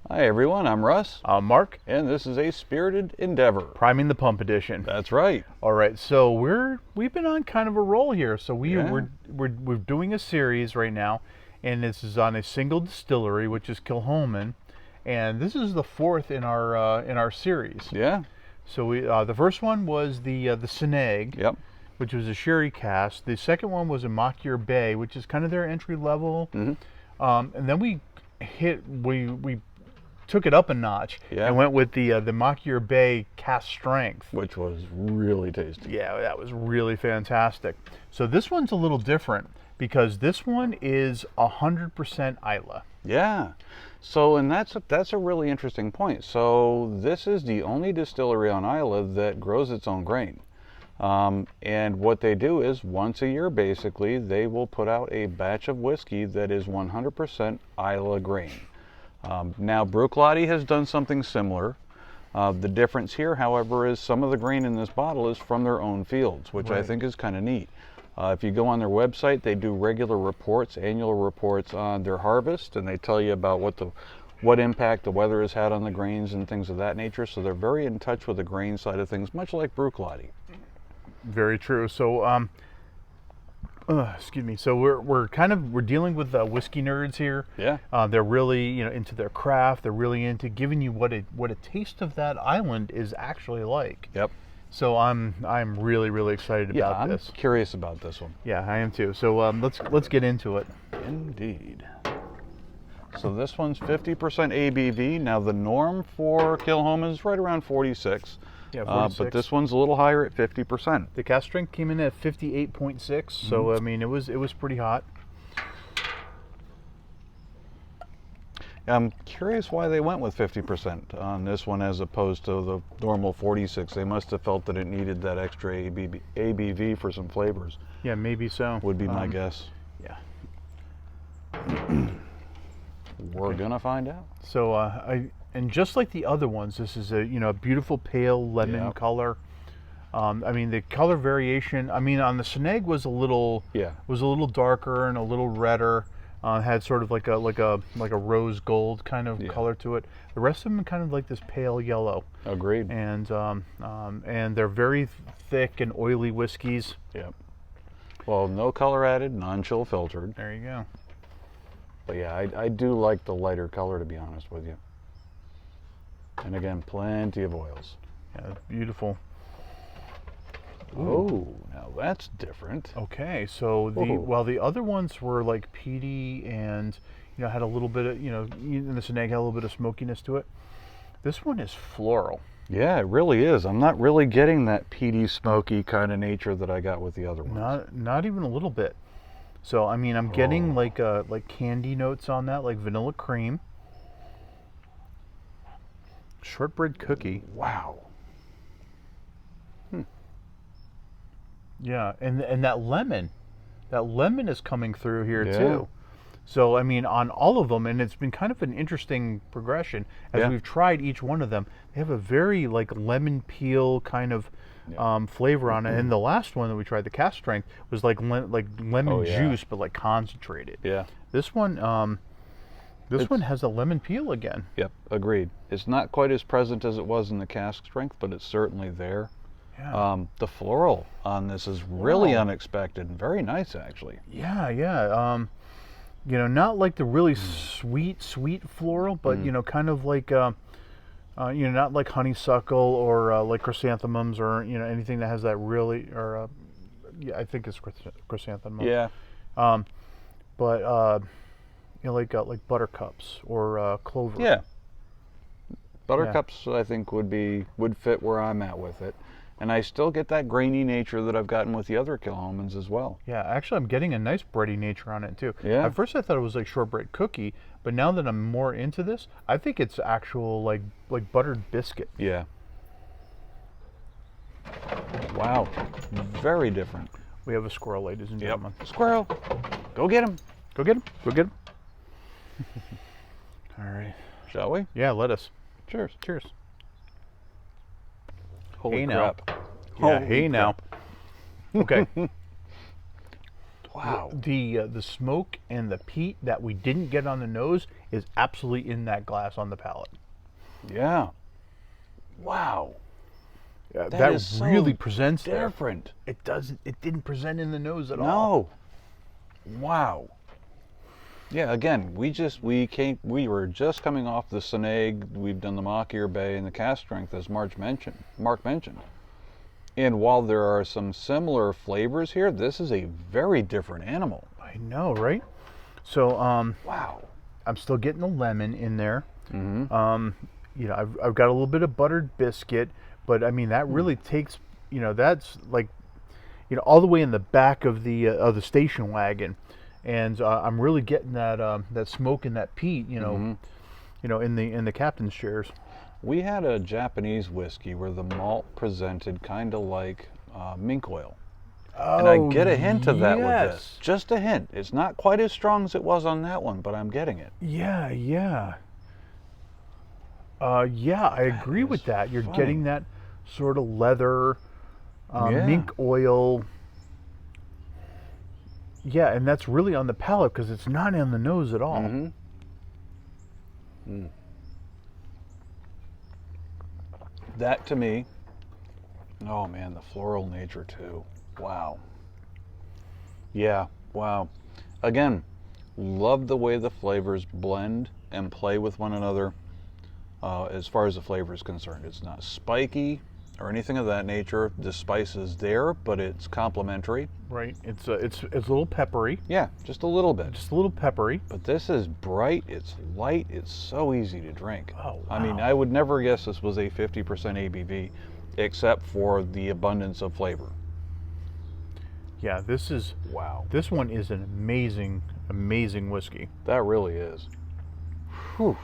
Hi everyone, I'm Russ, I'm Mark, and this is a spirited endeavor. priming the pump edition. That's right. All right, so we've been on kind of a roll here. So Yeah. we're doing a series right now, and this is on a single distillery, which is Kilchoman, and this is the fourth in our series. Yeah. So we the first one was the Snag, Yep. which was a sherry cask. The second one was a Machir Bay, which is kind of their entry level. And then we took it up a notch Yeah. and went with the Machir Bay cask strength. Which was really tasty. Yeah, that was really fantastic. So this one's a little different because this one is 100% Islay. Yeah. So, and that's a really interesting point. So this is the only distillery on Islay that grows its own grain. And what they do is once a year, basically, they will put out a batch of whiskey that is 100% Islay grain. Now, Bruichladdich has done something similar. The difference here, however, is some of the grain in this bottle is from their own fields, which I Right. think is kind of neat. If you go on their website, they do regular reports, annual reports on their harvest, and they tell you about what impact the weather has had on the grains and things of that nature. So they're very in touch with the grain side of things, much like Bruichladdich. Very true. So excuse me. So we're dealing with whiskey nerds here. Yeah. They're really into their craft. They're really into giving you what a taste of that island is actually like. Yep. So I'm really excited Yeah, about I'm this. curious about this one. Yeah, I am too. So let's get into it. Indeed. So this one's 50% ABV. Now the norm for Kilchoman is right around 46. Yeah, But 46. this one's a little higher at 50%. The cask strength came in at 58.6. So I mean it was pretty hot. I'm curious why they went with 50% on this one as opposed to the normal 46. They must have felt that it needed that extra ABV for some flavors, Yeah, maybe so. would be my guess. Yeah. We're gonna find out. So and just like the other ones, this is a beautiful pale lemon Yeah. color. I mean the color variation. I mean on the Snag was a little darker and a little redder. Had sort of like a rose gold kind of Yeah. color to it. The rest of them kind of like this pale yellow. Agreed. And they're very thick and oily whiskeys. Yep. Well, no color added, non-chill filtered. There you go. But yeah, I do like the lighter color, to be honest with you. And again, plenty of oils. Yeah, beautiful. Oh, now that's different. Okay, so while the other ones were like peaty and had a little bit of in the Snag had a little bit of smokiness to it. This one is floral. Yeah, it really is. I'm not really getting that peaty, smoky kind of nature that I got with the other ones. Not even a little bit. So I mean, I'm getting like candy notes on that, like vanilla cream, shortbread cookie. Wow. Yeah, and that lemon is coming through here Yeah. too. So I mean, on all of them, and it's been kind of an interesting progression as Yeah. we've tried each one of them. They have a very like lemon peel kind of flavor on it. And the last one that we tried, the cask strength, was like lemon Oh, yeah. juice, but like concentrated. Yeah. This one, one has a lemon peel again. Yep, agreed. It's not quite as present as it was in the cask strength, but it's certainly there. Yeah. The floral on this is really Wow. unexpected and very nice, actually. Yeah. Not like the really sweet floral, but kind of like not like honeysuckle or like chrysanthemums or anything that has that really I think it's chrysanthemum. Yeah. But like buttercups or clover. Yeah. Buttercups, I think, would fit where I'm at with it. And I still get that grainy nature that I've gotten with the other Kilchomans as well. Yeah, actually, I'm getting a nice bready nature on it too. Yeah. At first, I thought it was like shortbread cookie, but now that I'm more into this, I think it's actual like buttered biscuit. Yeah. Wow. Very different. We have a squirrel, ladies and gentlemen. Squirrel. Go get him. Go get him. Go get him. All right. Shall we? Yeah, let us. Cheers. Cheers. Holy Hey now. crap. Yeah, Holy hey now. crap. Okay. Wow. The smoke and the peat that we didn't get on the nose is absolutely in that glass on the palate. Yeah. Wow. That is so really presents there. different. It doesn't. It didn't present in the nose at all. No. Wow. Yeah, again, we were just coming off the Seneg. We've done the Mach-Ear Bay and the cast strength, as Mark mentioned. And while there are some similar flavors here, this is a very different animal. I know, right? So, Wow. I'm still getting the lemon in there. Mm-hmm. You know, I've got a little bit of buttered biscuit, but I mean that really takes, you know, that's like, you know, all the way in the back of the station wagon, and I'm really getting that that smoke and that peat, you know, in the captain's chairs. We had a Japanese whiskey where the malt presented kind of like mink oil. And I get a hint of that with this. Just a hint. It's not quite as strong as it was on that one, but I'm getting it. Yeah, yeah. Yeah, I agree with that. You're getting that sort of leather, mink oil. Yeah, and that's really on the palate because it's not on the nose at all. Mm-hmm. Mm. That to me, oh man, the floral nature too. Wow. Yeah, wow. Again, love the way the flavors blend and play with one another. As far as the flavor is concerned, it's not spiky or anything of that nature. The spice is there, but it's complementary. Right. It's a little peppery. Yeah, just a little bit. Just a little peppery. But this is bright. It's light. It's so easy to drink. Oh, wow. I mean, I would never guess this was a 50% ABV, except for the abundance of flavor. Yeah, this is Wow. This one is an amazing, amazing whiskey. That really is. Whew.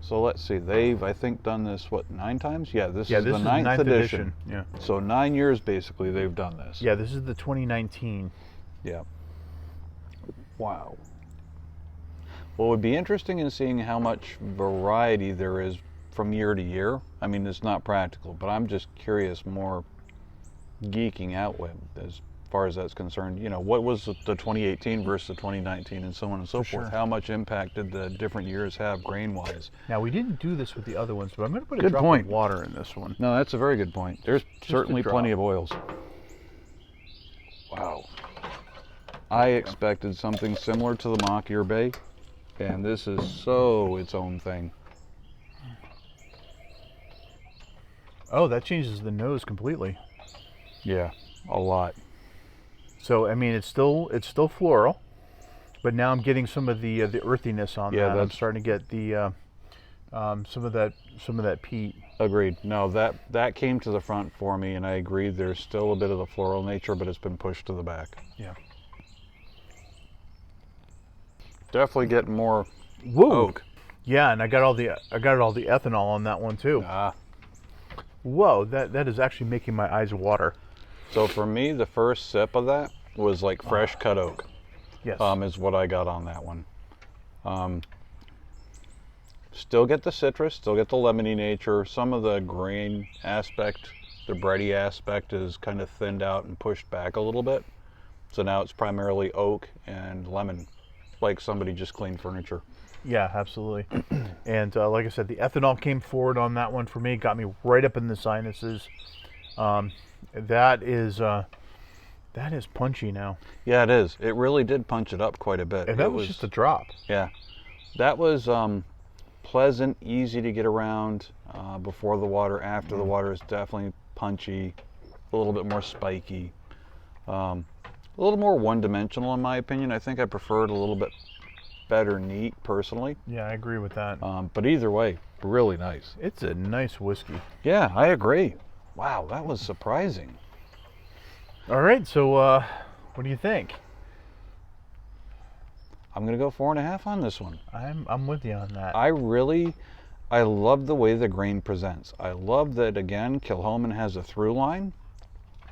So let's see. They've, I think, done this, what, 9 times? Yeah, this is the ninth edition. Yeah. So 9 years, basically, they've done this. Yeah, this is the 2019. Yeah. Wow. What would be interesting in seeing how much variety there is from year to year. I mean, it's not practical, but I'm just curious, more geeking out with as far as that's concerned. You know, what was the 2018 versus the 2019 and so on and so forth? sure. How much impact did the different years have grain-wise? Now, we didn't do this with the other ones, but I'm going to put a Good drop point. of water in this one. No, that's a very good point. There's certainly drop. plenty of oils. Wow. I expected something similar to the Mach-Ear Bay, and this is so its own thing. Oh, that changes the nose completely. Yeah, a lot. So, I mean, it's still floral, but now I'm getting some of the earthiness on that. I'm starting to get the some of that peat. Agreed. No, that came to the front for me, and I agree. There's still a bit of the floral nature, but it's been pushed to the back. Yeah. Definitely getting more Whoa. oak. Yeah, and I got all the ethanol on that one too. Ah. Whoa, that is actually making my eyes water. So for me, the first sip of that was like fresh cut oak. Yes. Is what I got on that one. Still get the citrus, still get the lemony nature. Some of the grain aspect, the bready aspect is kind of thinned out and pushed back a little bit. So now it's primarily oak and lemon, like somebody just cleaned furniture. Yeah, absolutely. And like I said, the ethanol came forward on that one for me. Got me right up in the sinuses. That is punchy now. Yeah, it is. It really did punch it up quite a bit. And that was just a drop. Yeah. That was pleasant, easy to get around before the water. After the water is definitely punchy, a little bit more spiky. A little more one-dimensional in my opinion. I think I prefer it a little bit better neat personally. Yeah, I agree with that. But either way, really nice. It's a nice whiskey. Yeah, I agree. Wow, that was surprising. All right, so what do you think? I'm gonna go 4.5 on this one. I'm with you on that. I love the way the grain presents. I love that, again, Kilchoman has a through line,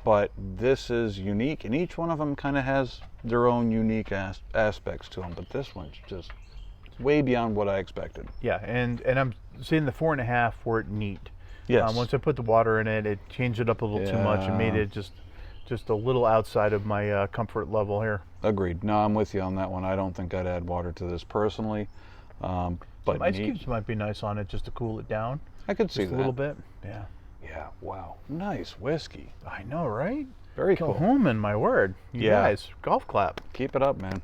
but this is unique, and each one of them kind of has their own unique aspects to them, but this one's just way beyond what I expected. Yeah, and I'm saying the 4.5 for it neat. Yes. Once I put the water in it, it changed it up a little too much and made it just just a little outside of my comfort level here. Agreed. No, I'm with you on that one. I don't think I'd add water to this personally. But Some ice neat. cubes might be nice on it just to cool it down. I could see Just that. a little bit. Yeah. Yeah. Wow. Nice whiskey. I know, right? Very cool. Kilchoman, my word. You guys, golf clap. Keep it up, man.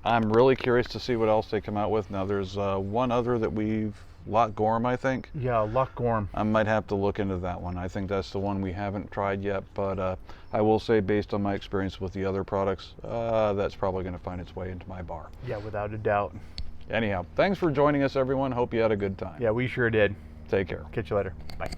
I'm really curious to see what else they come out with. Now, there's one other that Loch Gorm, I think. Yeah, Loch Gorm. I might have to look into that one. I think that's the one we haven't tried yet, but I will say, based on my experience with the other products, that's probably going to find its way into my bar. Yeah, without a doubt. Anyhow, thanks for joining us, everyone. Hope you had a good time. Yeah, we sure did. Take care. Catch you later. Bye.